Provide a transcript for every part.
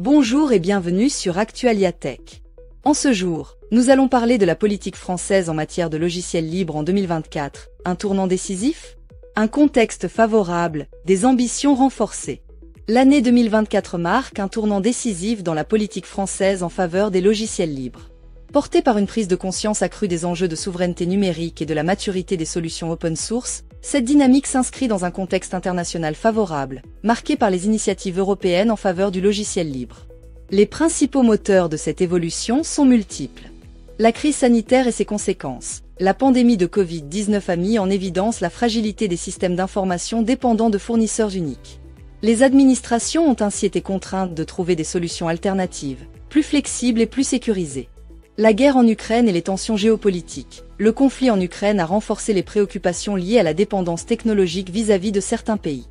Bonjour et bienvenue sur Actualia Tech. En ce jour, nous allons parler de la politique française en matière de logiciels libres en 2024, un tournant décisif, un contexte favorable, des ambitions renforcées. L'année 2024 marque un tournant décisif dans la politique française en faveur des logiciels libres. Portée par une prise de conscience accrue des enjeux de souveraineté numérique et de la maturité des solutions open source, cette dynamique s'inscrit dans un contexte international favorable, marqué par les initiatives européennes en faveur du logiciel libre. Les principaux moteurs de cette évolution sont multiples. La crise sanitaire et ses conséquences. La pandémie de Covid-19 a mis en évidence la fragilité des systèmes d'information dépendant de fournisseurs uniques. Les administrations ont ainsi été contraintes de trouver des solutions alternatives, plus flexibles et plus sécurisées. La guerre en Ukraine et les tensions géopolitiques. Le conflit en Ukraine a renforcé les préoccupations liées à la dépendance technologique vis-à-vis de certains pays.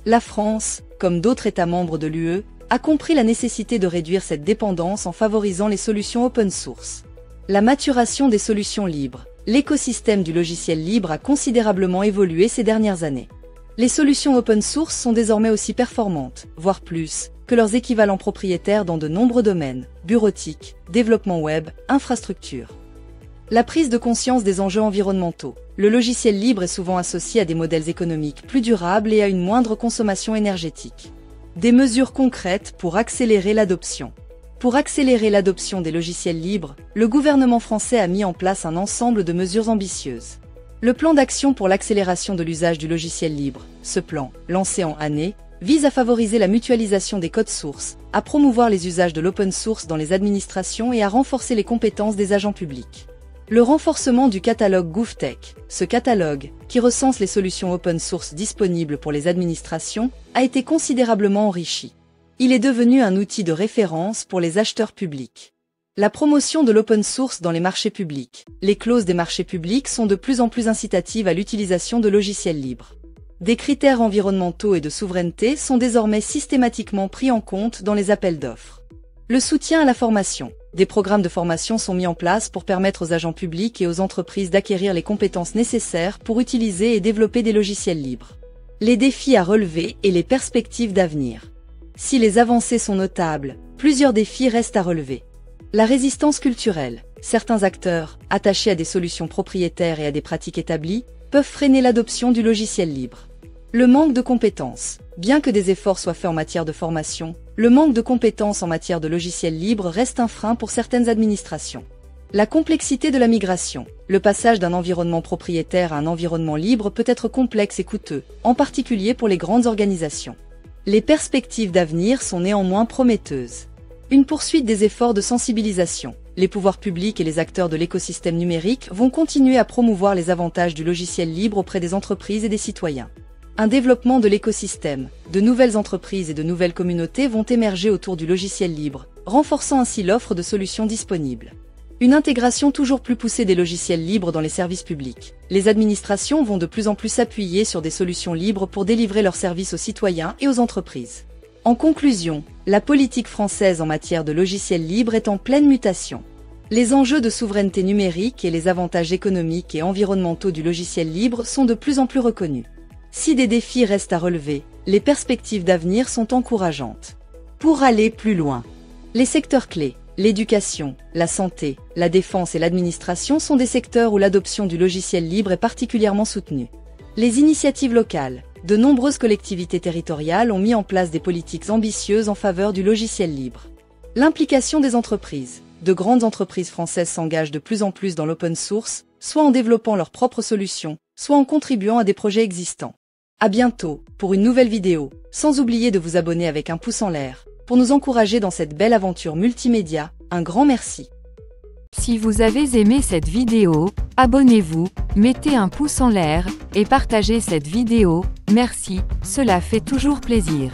La France, comme d'autres États membres de l'UE, a compris la nécessité de réduire cette dépendance en favorisant les solutions open source. La maturation des solutions libres. L'écosystème du logiciel libre a considérablement évolué ces dernières années. Les solutions open source sont désormais aussi performantes, voire plus, que leurs équivalents propriétaires dans de nombreux domaines, bureautique, développement web, infrastructure. La prise de conscience des enjeux environnementaux. Le logiciel libre est souvent associé à des modèles économiques plus durables et à une moindre consommation énergétique. Des mesures concrètes pour accélérer l'adoption. Pour accélérer l'adoption des logiciels libres, le gouvernement français a mis en place un ensemble de mesures ambitieuses. Le plan d'action pour l'accélération de l'usage du logiciel libre, ce plan, lancé en année, vise à favoriser la mutualisation des codes sources, à promouvoir les usages de l'open source dans les administrations et à renforcer les compétences des agents publics. Le renforcement du catalogue GovTech, ce catalogue, qui recense les solutions open source disponibles pour les administrations, a été considérablement enrichi. Il est devenu un outil de référence pour les acheteurs publics. La promotion de l'open source dans les marchés publics. Les clauses des marchés publics sont de plus en plus incitatives à l'utilisation de logiciels libres. Des critères environnementaux et de souveraineté sont désormais systématiquement pris en compte dans les appels d'offres. Le soutien à la formation. Des programmes de formation sont mis en place pour permettre aux agents publics et aux entreprises d'acquérir les compétences nécessaires pour utiliser et développer des logiciels libres. Les défis à relever et les perspectives d'avenir. Si les avancées sont notables, plusieurs défis restent à relever. La résistance culturelle. Certains acteurs, attachés à des solutions propriétaires et à des pratiques établies, peuvent freiner l'adoption du logiciel libre. Le manque de compétences. Bien que des efforts soient faits en matière de formation, le manque de compétences en matière de logiciels libres reste un frein pour certaines administrations. La complexité de la migration. Le passage d'un environnement propriétaire à un environnement libre peut être complexe et coûteux, en particulier pour les grandes organisations. Les perspectives d'avenir sont néanmoins prometteuses. Une poursuite des efforts de sensibilisation. Les pouvoirs publics et les acteurs de l'écosystème numérique vont continuer à promouvoir les avantages du logiciel libre auprès des entreprises et des citoyens. Un développement de l'écosystème. De nouvelles entreprises et de nouvelles communautés vont émerger autour du logiciel libre, renforçant ainsi l'offre de solutions disponibles. Une intégration toujours plus poussée des logiciels libres dans les services publics. Les administrations vont de plus en plus s'appuyer sur des solutions libres pour délivrer leurs services aux citoyens et aux entreprises. En conclusion, la politique française en matière de logiciels libres est en pleine mutation. Les enjeux de souveraineté numérique et les avantages économiques et environnementaux du logiciel libre sont de plus en plus reconnus. Si des défis restent à relever, les perspectives d'avenir sont encourageantes. Pour aller plus loin, les secteurs clés, l'éducation, la santé, la défense et l'administration sont des secteurs où l'adoption du logiciel libre est particulièrement soutenue. Les initiatives locales. De nombreuses collectivités territoriales ont mis en place des politiques ambitieuses en faveur du logiciel libre. L'implication des entreprises. De grandes entreprises françaises s'engagent de plus en plus dans l'open source, soit en développant leurs propres solutions, soit en contribuant à des projets existants. À bientôt, pour une nouvelle vidéo, sans oublier de vous abonner avec un pouce en l'air. Pour nous encourager dans cette belle aventure multimédia, un grand merci. Si vous avez aimé cette vidéo, abonnez-vous, mettez un pouce en l'air, et partagez cette vidéo, merci, cela fait toujours plaisir.